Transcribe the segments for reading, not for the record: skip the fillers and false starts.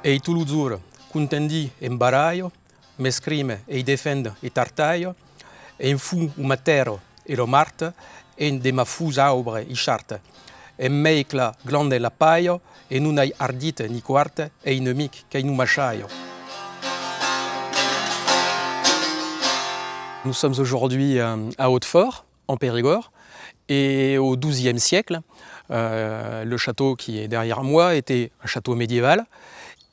Ei Toulouzur, contendi embaraio, m'escrime e defend e tartaio, e in fu un matero e lo marte, e de ma fusa aubre i charte, e meicla glande la paio, e non ai ardite ni quarte, e inemic che in machaio. Nous sommes aujourd'hui à Hautefort, en Périgord, et au XIIe siècle, le château qui est derrière moi était un château médiéval,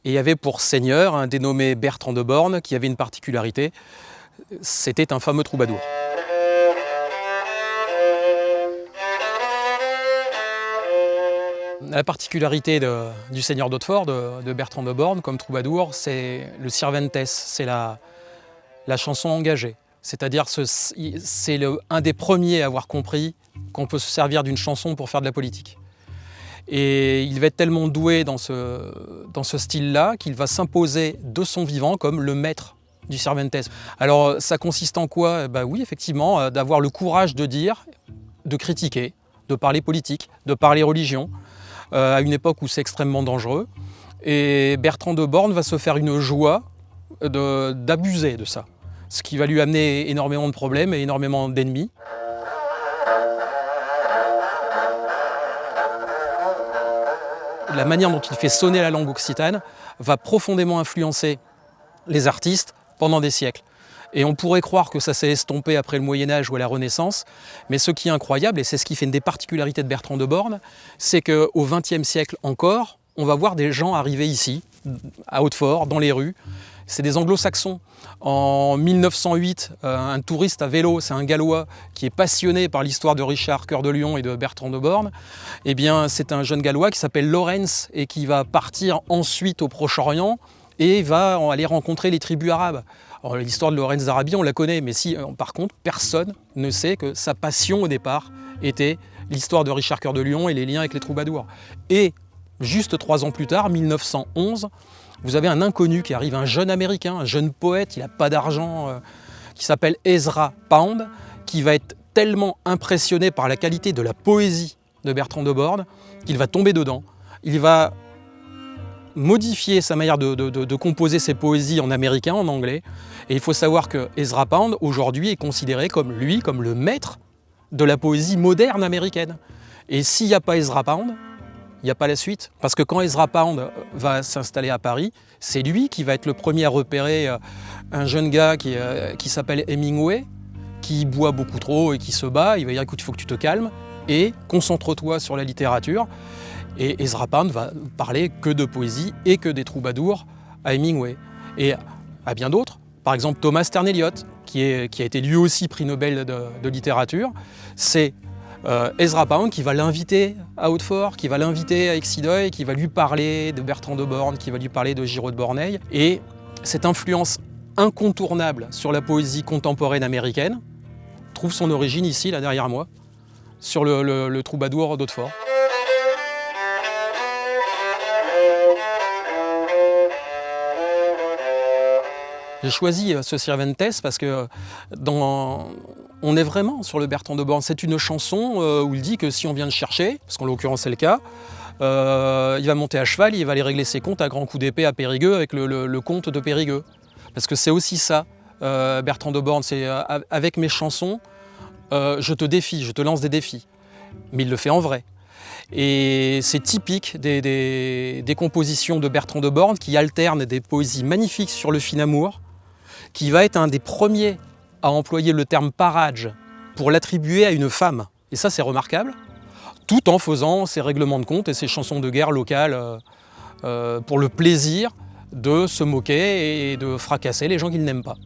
et il y avait pour seigneur un dénommé Bertrand de Born qui avait une particularité, c'était un fameux troubadour. La particularité du seigneur d'Hautefort, de Bertrand de Born, comme troubadour, c'est le Cervantes, c'est la chanson engagée. C'est-à-dire c'est un des premiers à avoir compris qu'on peut se servir d'une chanson pour faire de la politique. Et il va être tellement doué dans ce style-là qu'il va s'imposer de son vivant comme le maître du Cervantes. Alors ça consiste en quoi? Oui, effectivement, d'avoir le courage de dire, de critiquer, de parler politique, de parler religion, à une époque où c'est extrêmement dangereux. Et Bertrand de Born va se faire une joie d'abuser de ça, ce qui va lui amener énormément de problèmes et énormément d'ennemis. La manière dont il fait sonner la langue occitane va profondément influencer les artistes pendant des siècles. Et on pourrait croire que ça s'est estompé après le Moyen-Âge ou à la Renaissance, mais ce qui est incroyable, et c'est ce qui fait une des particularités de Bertrand de Born, c'est qu'au XXe siècle encore, on va voir des gens arriver ici, à Hautefort, dans les rues. C'est des anglo-saxons. En 1908, un touriste à vélo, c'est un Gallois qui est passionné par l'histoire de Richard Cœur de Lion et de Bertrand de Born. Eh bien, c'est un jeune Gallois qui s'appelle Lawrence et qui va partir ensuite au Proche-Orient et va aller rencontrer les tribus arabes. L'histoire de Lawrence d'Arabie, on la connaît, mais par contre, personne ne sait que sa passion au départ était l'histoire de Richard Cœur de Lion et les liens avec les troubadours. Et juste 3 ans plus tard, 1911, vous avez un inconnu qui arrive, un jeune Américain, un jeune poète, il n'a pas d'argent, qui s'appelle Ezra Pound, qui va être tellement impressionné par la qualité de la poésie de Bertrand de Born qu'il va tomber dedans. Il va modifier sa manière de composer ses poésies en américain, en anglais. Et il faut savoir que Ezra Pound, aujourd'hui, est considéré comme le maître de la poésie moderne américaine. Et s'il n'y a pas Ezra Pound, il n'y a pas la suite. Parce que quand Ezra Pound va s'installer à Paris, c'est lui qui va être le premier à repérer un jeune gars qui s'appelle Hemingway, qui boit beaucoup trop et qui se bat. Il va dire, écoute, il faut que tu te calmes et concentre-toi sur la littérature. Et Ezra Pound va parler que de poésie et que des troubadours à Hemingway. Et à bien d'autres. Par exemple, Thomas Stern Eliot, qui a été lui aussi prix Nobel de littérature. C'est Ezra Pound qui va l'inviter à Hautefort, qui va l'inviter à Excideuil, qui va lui parler de Bertrand de Born, qui va lui parler de Giraud de Borneille. Et cette influence incontournable sur la poésie contemporaine américaine trouve son origine ici, là derrière moi, sur le troubadour d'Hautefort. J'ai choisi ce Cervantes parce que on est vraiment sur le Bertrand de Born. C'est une chanson où il dit que si on vient le chercher, parce qu'en l'occurrence c'est le cas, il va monter à cheval, il va aller régler ses comptes à grands coups d'épée à Périgueux avec le comte de Périgueux. Parce que c'est aussi ça, Bertrand de Born, c'est avec mes chansons, je te défie, je te lance des défis. Mais il le fait en vrai. Et c'est typique des compositions de Bertrand de Born qui alternent des poésies magnifiques sur le fin amour, qui va être un des premiers à employer le terme parage pour l'attribuer à une femme. Et ça, c'est remarquable, tout en faisant ses règlements de compte et ses chansons de guerre locales pour le plaisir de se moquer et de fracasser les gens qu'il n'aime pas.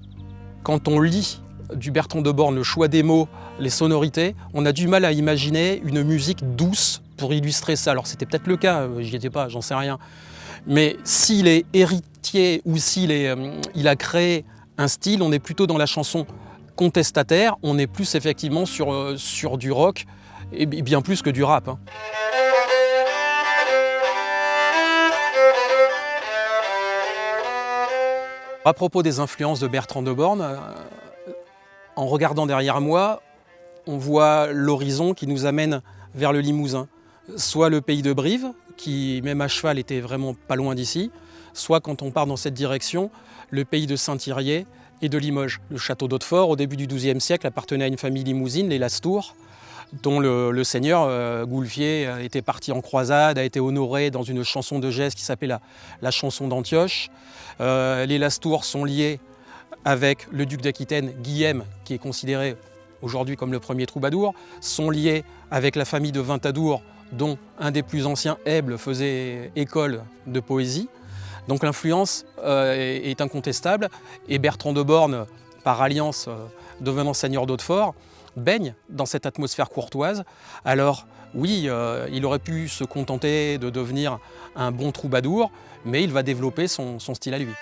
Quand on lit du Bertrand de Born le choix des mots, les sonorités, on a du mal à imaginer une musique douce pour illustrer ça. Alors c'était peut-être le cas, j'y étais pas, j'en sais rien. Mais s'il est héritier ou il a créé un style, on est plutôt dans la chanson contestataire, on est plus effectivement sur du rock, et bien plus que du rap. Hein. À propos des influences de Bertrand de Born, en regardant derrière moi, on voit l'horizon qui nous amène vers le Limousin. Soit le pays de Brive, qui même à cheval était vraiment pas loin d'ici, soit quand on part dans cette direction, le pays de Saint-Yrier et de Limoges. Le château d'Hautefort, au début du XIIe siècle, appartenait à une famille limousine, les Lastours, dont le seigneur Goulfier était parti en croisade, a été honoré dans une chanson de geste qui s'appelait la chanson d'Antioche. Les Lastours sont liés avec le duc d'Aquitaine, Guillaume, qui est considéré aujourd'hui comme le premier troubadour, sont liés avec la famille de Ventadour, dont un des plus anciens, Èble, faisait école de poésie. Donc l'influence est incontestable, et Bertrand de Born, par alliance devenant seigneur d'Hautefort, baigne dans cette atmosphère courtoise. Alors oui, il aurait pu se contenter de devenir un bon troubadour, mais il va développer son style à lui.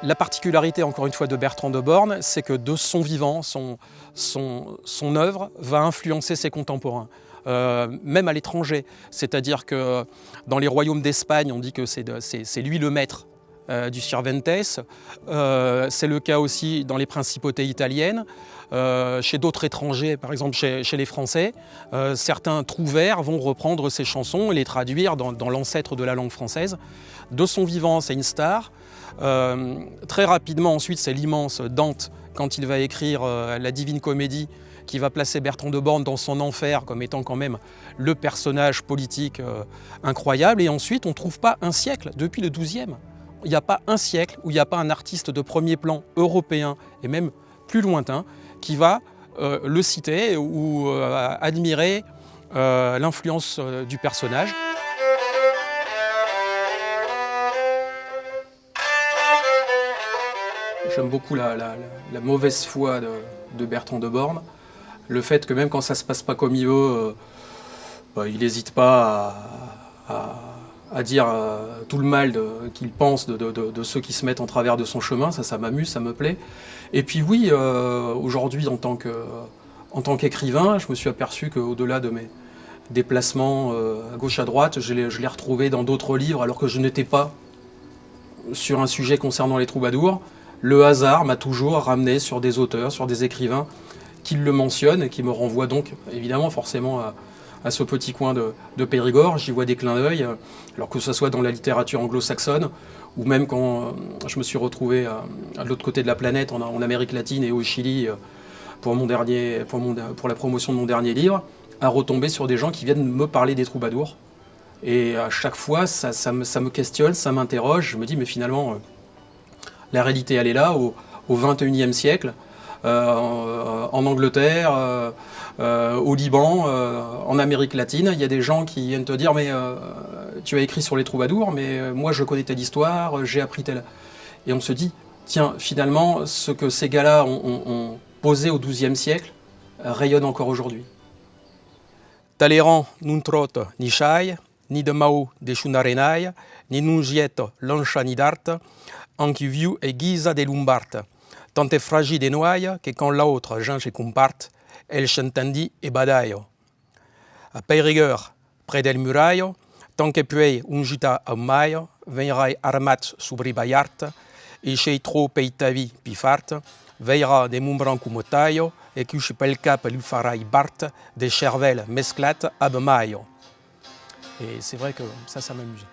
La particularité, encore une fois, de Bertrand de Born, c'est que de son vivant, son œuvre va influencer ses contemporains, même à l'étranger. C'est-à-dire que dans les royaumes d'Espagne, on dit que c'est lui le maître du Cervantes. C'est le cas aussi dans les principautés italiennes. Chez d'autres étrangers, par exemple chez les Français, certains trouvères vont reprendre ses chansons et les traduire dans l'ancêtre de la langue française. De son vivant, c'est une star. Très rapidement, ensuite, c'est l'immense Dante, quand il va écrire la Divine Comédie, qui va placer Bertrand de Born dans son enfer comme étant quand même le personnage politique incroyable. Et ensuite, on ne trouve pas un siècle, depuis le XIIe, il n'y a pas un siècle où il n'y a pas un artiste de premier plan européen et même plus lointain qui va le citer ou admirer l'influence du personnage. J'aime beaucoup la mauvaise foi de Bertrand de Born. Le fait que même quand ça ne se passe pas comme il veut, il n'hésite pas à dire tout le mal qu'il pense de ceux qui se mettent en travers de son chemin. Ça m'amuse, ça me plaît. Et puis oui, aujourd'hui, en tant qu'écrivain, je me suis aperçu qu'au-delà de mes déplacements à gauche à droite, je l'ai retrouvé dans d'autres livres alors que je n'étais pas sur un sujet concernant les troubadours. Le hasard m'a toujours ramené sur des auteurs, sur des écrivains qui le mentionnent et qui me renvoient donc évidemment forcément à ce petit coin de Périgord. J'y vois des clins d'œil, alors que ce soit dans la littérature anglo-saxonne ou même quand je me suis retrouvé à l'autre côté de la planète, en Amérique latine et au Chili pour la promotion de mon dernier livre, à retomber sur des gens qui viennent me parler des troubadours. Et à chaque fois, ça me questionne, ça m'interroge. Je me dis, mais finalement, la réalité, elle est là, au XXIe siècle, en Angleterre, au Liban, en Amérique latine. Il y a des gens qui viennent te dire, mais tu as écrit sur les troubadours, mais moi je connais telle histoire, j'ai appris telle... Et on se dit, tiens, finalement, ce que ces gars-là ont posé au XIIe siècle rayonne encore aujourd'hui. Talleyrand non trot ni chai, ni de Mao de Chunarenai, ni non giet lancha ni dart, anche viu e guisa de lumbart, tant est fragile de noailles que quand l'autre change et comparte, elle s'entendit et badaille. À Périgueur, près del muraille, tant que puei un gita a maille, veirai armat subri bayart, et chez trop peitavi pifart, veillera des mumbrans comme taille, et que je pel cap lui farai bart, des cervelles mesclates ab maille. Et c'est vrai que ça m'amuse.